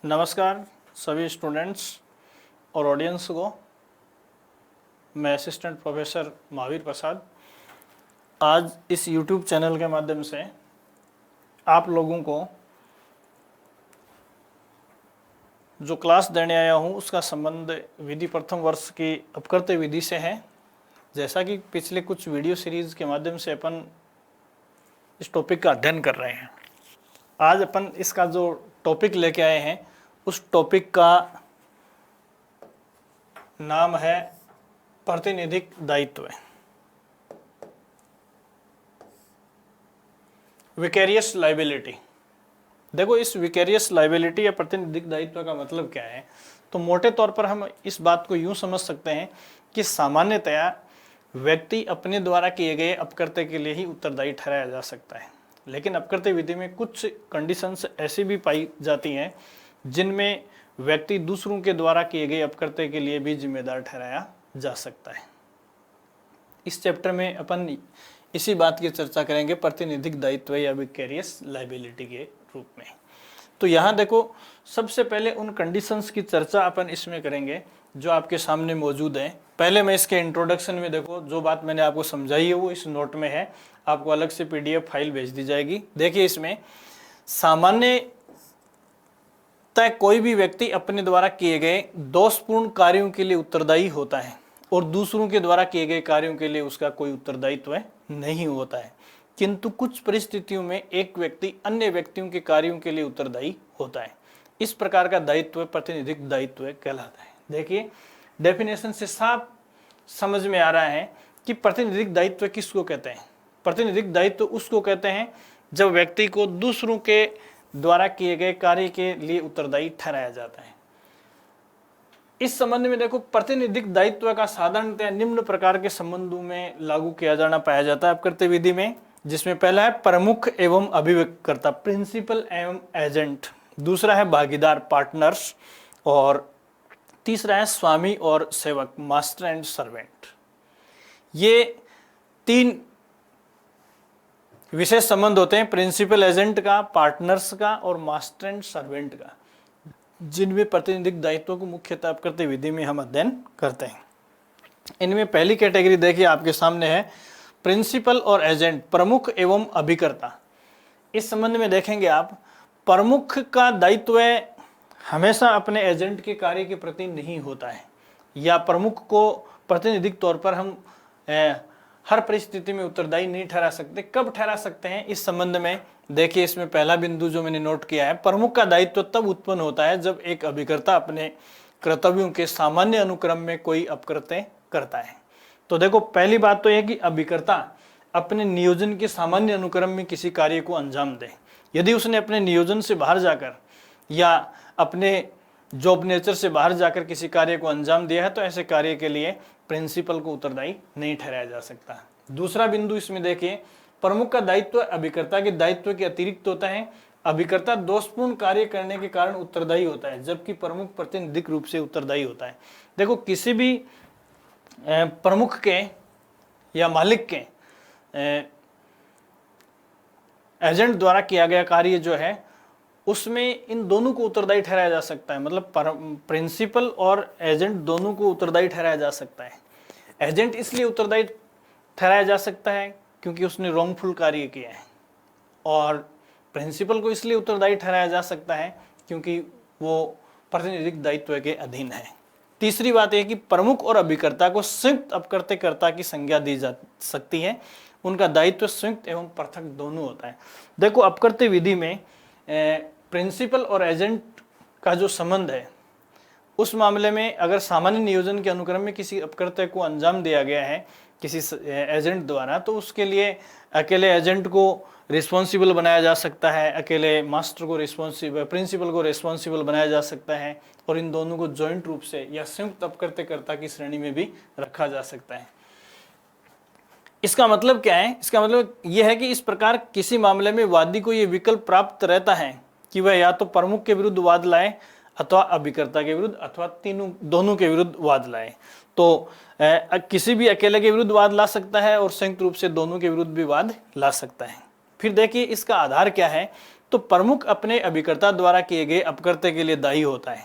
नमस्कार सभी स्टूडेंट्स और ऑडियंस को। मैं असिस्टेंट प्रोफेसर महावीर प्रसाद आज इस YouTube चैनल के माध्यम से आप लोगों को जो क्लास देने आया हूं उसका संबंध विधि प्रथम वर्ष की अपकृत्य विधि से है। जैसा कि पिछले कुछ वीडियो सीरीज के माध्यम से अपन इस टॉपिक का अध्ययन कर रहे हैं, आज अपन इसका जो टॉपिक लेके आए हैं उस टॉपिक का नाम है प्रातिनिधिक दायित्व, विकेरियस लायबिलिटी। देखो, इस विकेरियस लायबिलिटी या प्रातिनिधिक दायित्व का मतलब क्या है, तो मोटे तौर पर हम इस बात को यूं समझ सकते हैं कि सामान्यतया व्यक्ति अपने द्वारा किए गए अपकृत्य के लिए ही उत्तरदायी ठहराया जा सकता है, लेकिन अपकृत्य विधि में कुछ कंडीशंस ऐसी भी पाई जाती हैं जिनमें व्यक्ति दूसरों के द्वारा किए गए अपकृत्य के लिए भी जिम्मेदार ठहराया जा सकता है। इस चैप्टर में अपन इसी बात की चर्चा करेंगे, प्रातिनिधिक दायित्व या विकेरियस लायबिलिटी के रूप में। तो यहाँ देखो, सबसे पहले उन कंडीशंस की चर्चा अपन इसमें करेंगे जो आपके सामने मौजूद है। पहले मैं इसके इंट्रोडक्शन में देखो जो बात मैंने आपको समझाई है वो इस नोट में है, आपको अलग से PDF फाइल भेज दी जाएगी। देखिए, इसमें सामान्य तय कोई भी व्यक्ति अपने द्वारा किए गए दोषपूर्ण कार्यों के लिए उत्तरदायी होता है और दूसरों के द्वारा किए गए कार्यों के लिए उसका कोई उत्तरदायित्व नहीं होता है, किंतु कुछ परिस्थितियों में एक व्यक्ति अन्य व्यक्तियों के कार्यों के लिए उत्तरदायी होता है। इस प्रकार का दायित्व प्रातिनिधिक दायित्व कहलाता है। देखिए, डेफिनेशन से साफ समझ में आ रहा है कि प्रातिनिधिक दायित्व किसको कहते हैं। प्रातिनिधिक दायित्व उसको कहते हैं जब व्यक्ति को दूसरों के द्वारा किए गए कार्य के लिए उत्तरदायी ठहराया जाता है। इस संबंध में देखो, प्रातिनिधिक दायित्व का साधारणतः निम्न प्रकार के संबंधों में लागू किया जाना पाया जाता है अपकृत्य विधि में, जिसमें पहला है प्रमुख एवं अभिव्यक्तिकर्ता, प्रिंसिपल एवं एजेंट। दूसरा है भागीदार, पार्टनर्स। और तीसरा है स्वामी और सेवक, मास्टर एंड सर्वेंट। ये तीन विशेष संबंध होते हैं, प्रिंसिपल एजेंट का, पार्टनर्स का और मास्टर एंड सर्वेंट का, जिनमें प्रातिनिधिक दायित्व को मुख्यतः अपकृत्य विधि में हम अध्ययन करते हैं। इनमें पहली कैटेगरी देखिए आपके सामने है प्रिंसिपल और एजेंट, प्रमुख एवं अभिकर्ता। इस संबंध में देखेंगे आप, प्रमुख का दायित्व हमेशा अपने एजेंट के कार्य के प्रति नहीं होता है, या प्रमुख को प्रातिनिधिक तौर पर हम हर परिस्थिति में उत्तरदायी नहीं ठहरा सकते। कब ठहरा सकते हैं, इस संबंध में देखिए, इसमें पहला बिंदु जो मैंने नोट किया है, प्रमुख का दायित्व तब उत्पन्न होता है जब एक अभिकर्ता अपने कर्तव्यों के सामान्य अनुक्रम में कोई अपकृत्य करता है। तो देखो, पहली बात तो यह कि अभिकर्ता अपने नियोजन के सामान्य अनुक्रम में किसी कार्य को अंजाम दे। यदि उसने अपने नियोजन से बाहर जाकर या अपने जॉब नेचर से बाहर जाकर किसी कार्य को अंजाम दिया है तो ऐसे कार्य के लिए प्रिंसिपल को उत्तरदायी नहीं ठहराया जा सकता। दूसरा बिंदु इसमें देखिए, प्रमुख का दायित्व अभिकर्ता के दायित्व के अतिरिक्त होता है। अभिकर्ता दोषपूर्ण कार्य करने के कारण उत्तरदायी होता है, जबकि प्रमुख प्रातिनिधिक रूप से उत्तरदायी होता है। देखो, किसी भी प्रमुख के या मालिक के एजेंट द्वारा किया गया कार्य जो है उसमें इन दोनों को उत्तरदायी ठहराया जा सकता है। मतलब प्रिंसिपल और एजेंट दोनों को उत्तरदायी ठहराया जा सकता है। एजेंट इसलिए उत्तरदायी ठहराया जा सकता है क्योंकि उसने रॉन्गफुल कार्य किया है, और प्रिंसिपल को इसलिए उत्तरदायी ठहराया जा सकता है क्योंकि वो प्रातिनिधिक दायित्व के अधीन है। तीसरी बात यह कि प्रमुख और अभिकर्ता को संयुक्त अपकृत्यकर्ता की संज्ञा दी जा सकती है। उनका दायित्व संयुक्त एवं पृथक दोनों होता है। देखो, अपकृत्य विधि में प्रिंसिपल और एजेंट का जो संबंध है, उस मामले में अगर सामान्य नियोजन के अनुक्रम में किसी अपकृत्य को अंजाम दिया गया है किसी एजेंट द्वारा, तो उसके लिए अकेले एजेंट को रिस्पॉन्सिबल बनाया जा सकता है, अकेले मास्टर को प्रिंसिपल को रिस्पॉन्सिबल बनाया जा सकता है, और इन दोनों को जॉइंट रूप से या संयुक्त अपकृत्यकर्ता की श्रेणी में भी रखा जा सकता है। इसका मतलब क्या है? इसका मतलब यह है कि इस प्रकार किसी मामले में वादी को यह विकल्प प्राप्त रहता है कि वह या तो प्रमुख के विरुद्ध वाद लाए अथवा अभिकर्ता के विरुद्ध अथवा दोनों के विरुद्ध वाद लाए। तो किसी भी अकेले के विरुद्ध वाद ला सकता है और संयुक्त रूप से दोनों के विरुद्ध भी वाद ला सकता है। फिर देखिए, इसका आधार क्या है तो प्रमुख अपने अभिकर्ता द्वारा किए गए अपकृत्य के लिए दायी होता है।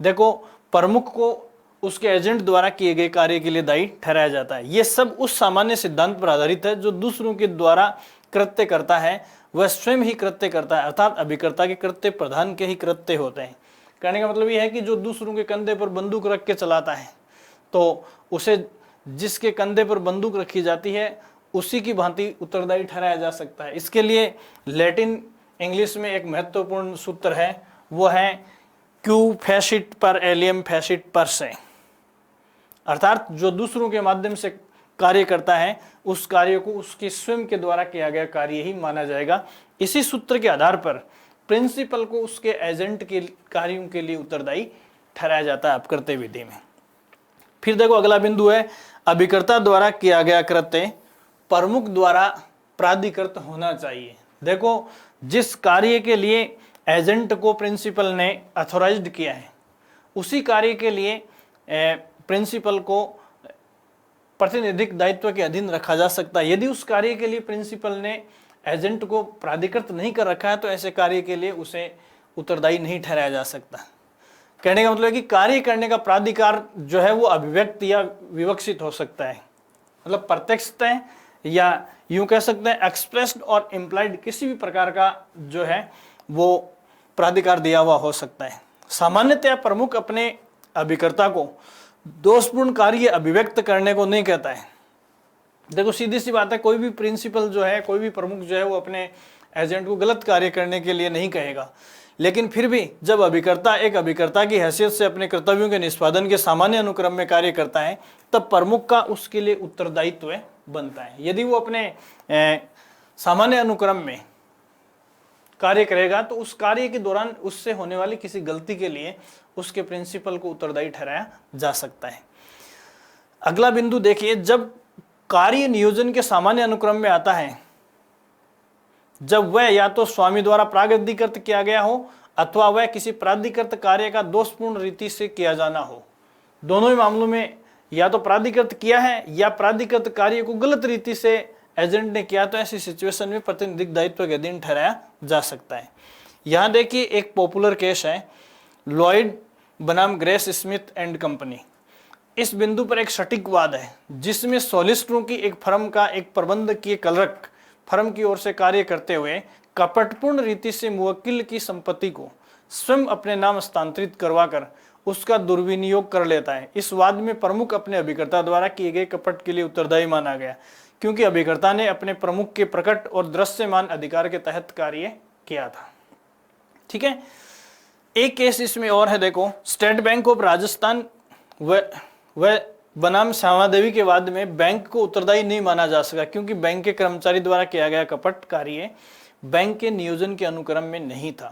देखो, प्रमुख को उसके एजेंट द्वारा किए गए कार्य के लिए दायी ठहराया जाता है। यह सब उस सामान्य सिद्धांत पर आधारित है जो दूसरों के द्वारा कृत्य करता है वह स्वयं ही कृत्य करता है, अर्थात अभिकर्ता के कृत्य प्रधान के ही कृत्य होते हैं। कहने का मतलब यह है कि जो दूसरों के कंधे पर बंदूक रख के चलाता है तो उसे जिसके कंधे पर बंदूक रखी जाती है उसी की भांति उत्तरदायी ठहराया जा सकता है। इसके लिए लैटिन इंग्लिश में एक महत्वपूर्ण सूत्र है, वो है क्यू फेसिट पर एलियम फेसिट पर से, अर्थात जो दूसरों के माध्यम से कार्य करता है उस कार्य को उसके स्वयं के द्वारा किया गया कार्य ही माना जाएगा। इसी सूत्र के आधार पर प्रिंसिपल को उसके एजेंट के कार्यों के लिए उत्तरदायी ठहराया जाता है अपकृत्य विधि में। फिर देखो अगला बिंदु है अभिकर्ता द्वारा किया गया कृत्य प्रमुख द्वारा प्राधिकृत होना चाहिए। देखो, जिस कार्य के लिए एजेंट को प्रिंसिपल ने अथॉराइज्ड किया है उसी कार्य के लिए प्रिंसिपल को प्रतिनिधिक दायित्व के अधीन रखा जा सकता है। यदि उस कार्य के लिए प्रिंसिपल ने एजेंट को प्राधिकृत नहीं कर रखा है तो ऐसे कार्य के लिए उसे उत्तरदायी नहीं ठहराया जा सकता। कहने का मतलब है कि कार्य करने का प्राधिकार जो है वो अभिव्यक्त या विवक्षित हो सकता है, मतलब प्रत्यक्षतः या यूं कह सकते हैं एक्सप्रेस्ड और इम्प्लाइड किसी भी प्रकार का जो है वो प्राधिकार दिया हुआ हो सकता है। सामान्यतया प्रमुख अपने अभिकर्ता को दोषपूर्ण कार्य अभिव्यक्त करने को नहीं कहता है। देखो, सीधी सी बात है, कोई भी प्रिंसिपल जो है, कोई भी प्रमुख जो है वो अपने एजेंट को गलत कार्य करने के लिए नहीं कहेगा, लेकिन फिर भी जब अभिकर्ता एक अभिकर्ता की हैसियत से अपने कर्तव्यों के निष्पादन के सामान्य अनुक्रम में कार्य करता है तब प्रमुख का उसके लिए उत्तरदायित्व बनता है। यदि वो अपने सामान्य अनुक्रम में कार्य करेगा तो उस कार्य के दौरान उससे होने वाली किसी गलती के लिए उसके प्रिंसिपल को उत्तरदायी ठहराया जा सकता है। अगला बिंदु देखिए, जब कार्य नियोजन के सामान्य अनुक्रम में आता है, जब वह या तो स्वामी द्वारा प्रागधिकृत किया गया हो अथवा वह किसी प्राधिकृत कार्य का दोषपूर्ण रीति से किया जाना हो। दोनों ही मामलों में या तो प्राधिकृत किया है या प्राधिकृत कार्य को गलत रीति से एजेंट ने किया, तो ऐसी सिचुएशन में प्रतिनिधिक दायित्व के अधीन ठहराया जा सकता है। यहाँ देखिए एक पॉपुलर केस है लॉयड बनाम ग्रेस स्मिथ एंड कंपनी। इस बिंदु पर एक सटीक वाद है जिसमें सॉलिसिटरों की एक फर्म का एक प्रबंधकीय क्लर्क फर्म की ओर से कार्य करते हुए कपटपूर्ण रीति से मुवक्किल की संपत्ति को स्वयं अपने नाम हस्तांतरित करवाकर उसका दुर्विनियोग कर लेता है। इस वाद में प्रमुख अपने अभिकर्ता द्वारा किए गए कपट के लिए उत्तरदायी माना गया क्योंकि अभिकर्ता ने अपने प्रमुख के प्रकट और दृश्यमान अधिकार के तहत कार्य किया था। ठीक है, एक केस इसमें और है, देखो स्टेट बैंक ऑफ राजस्थान व बनाम श्यामा देवी के वाद में बैंक को उत्तरदायी नहीं माना जा सका क्योंकि बैंक के कर्मचारी द्वारा किया गया कपट कार्य बैंक के नियोजन के अनुक्रम में नहीं था।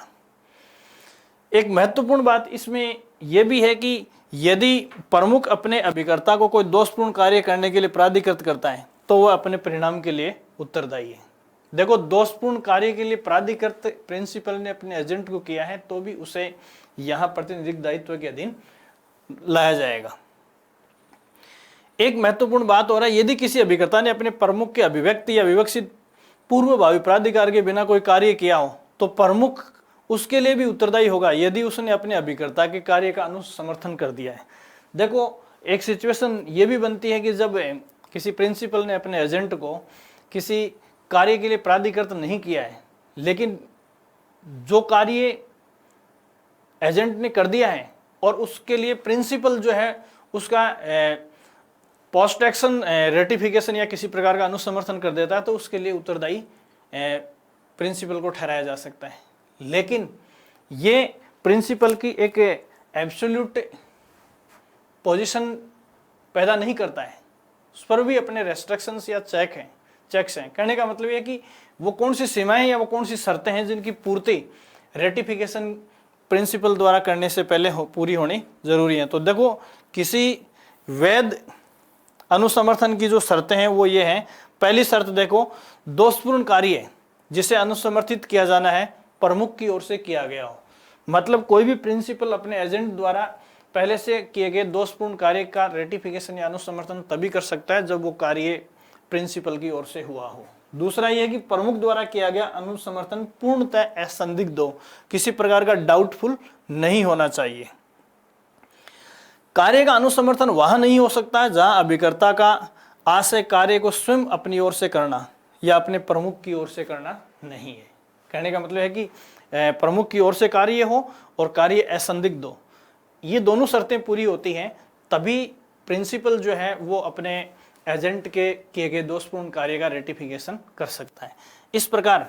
एक महत्वपूर्ण बात इसमें यह भी है कि यदि प्रमुख अपने अभिकर्ता को कोई दोषपूर्ण कार्य करने के लिए प्राधिकृत करता है तो वह अपने परिणाम के लिए उत्तरदायी है। देखो, दोषपूर्ण कार्य के लिए प्राधिकृत प्रिंसिपल ने अपने एजेंट को किया है तो भी उसे यहां प्रतिनिधिक दायित्व के अधीन लाया जाएगा। एक महत्वपूर्ण बात हो रहा है, यदि किसी अभिकर्ता ने अपने प्रमुख के अभिव्यक्ति या विवक्षित पूर्वभावी प्राधिकार के बिना कोई कार्य किया हो तो प्रमुख उसके लिए भी उत्तरदायी होगा यदि उसने अपने अभिकर्ता के कार्य का अनुसमर्थन कर दिया है। देखो, एक सिचुएशन ये भी बनती है कि जब किसी प्रिंसिपल ने अपने एजेंट को किसी कार्य के लिए प्राधिकृत नहीं किया है लेकिन जो कार्य एजेंट ने कर दिया है और उसके लिए प्रिंसिपल जो है उसका पोस्ट एक्शन रेटिफिकेशन या किसी प्रकार का अनुसमर्थन कर देता है तो उसके लिए उत्तरदायी प्रिंसिपल को ठहराया जा सकता है। लेकिन ये प्रिंसिपल की एक एब्सोल्यूट पोजीशन पैदा नहीं करता है, उस पर भी अपने रेस्ट्रिक्शंस या चेक्स हैं। कहने का मतलब ये है कि वो कौन सी सीमाएं या वो कौन सी शर्तें हैं जिनकी पूर्ति रेटिफिकेशन प्रिंसिपल द्वारा करने से पहले पूरी होनी जरूरी है। तो देखो, किसी वैध अनुसमर्थन की जो शर्तें हैं वो ये हैं। पहली शर्त देखो, दोषपूर्ण कार्य जिसे अनुसमर्थित किया जाना है प्रमुख की ओर से किया गया हो। मतलब कोई भी प्रिंसिपल अपने एजेंट द्वारा पहले से किए गए दोषपूर्ण कार्य का रेटिफिकेशन या अनुसमर्थन तभी कर सकता है जब वो कार्य प्रिंसिपल की ओर से हुआ हो। दूसरा यह है कि प्रमुख द्वारा किया गया अनुसमर्थन पूर्णतः असंदिग्ध हो, किसी प्रकार का डाउटफुल नहीं होना चाहिए। कार्य का अनुसमर्थन वहां नहीं हो सकता है जहां अभिकर्ता का आशय कार्य को स्वयं अपनी ओर से करना या अपने प्रमुख की ओर से करना नहीं है। कहने का मतलब है कि प्रमुख की ओर से कार्य हो और कार्य असंदिग्ध हो, ये दोनों शर्तें पूरी होती हैं तभी प्रिंसिपल जो है वो अपने एजेंट के किए गए दोषपूर्ण कार्य का रेटिफिकेशन कर सकता है। इस प्रकार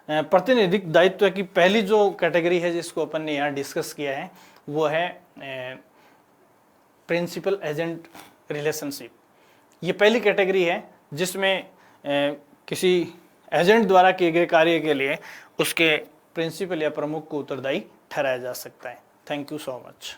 प्रतिनिधिक दायित्व की पहली जो कैटेगरी है जिसको अपन ने यहाँ डिस्कस किया है वो है प्रिंसिपल एजेंट रिलेशनशिप। ये पहली कैटेगरी है जिसमें किसी एजेंट द्वारा किए गए कार्य के लिए उसके प्रिंसिपल या प्रमुख को उत्तरदायी ठहराया जा सकता है। Thank you so much.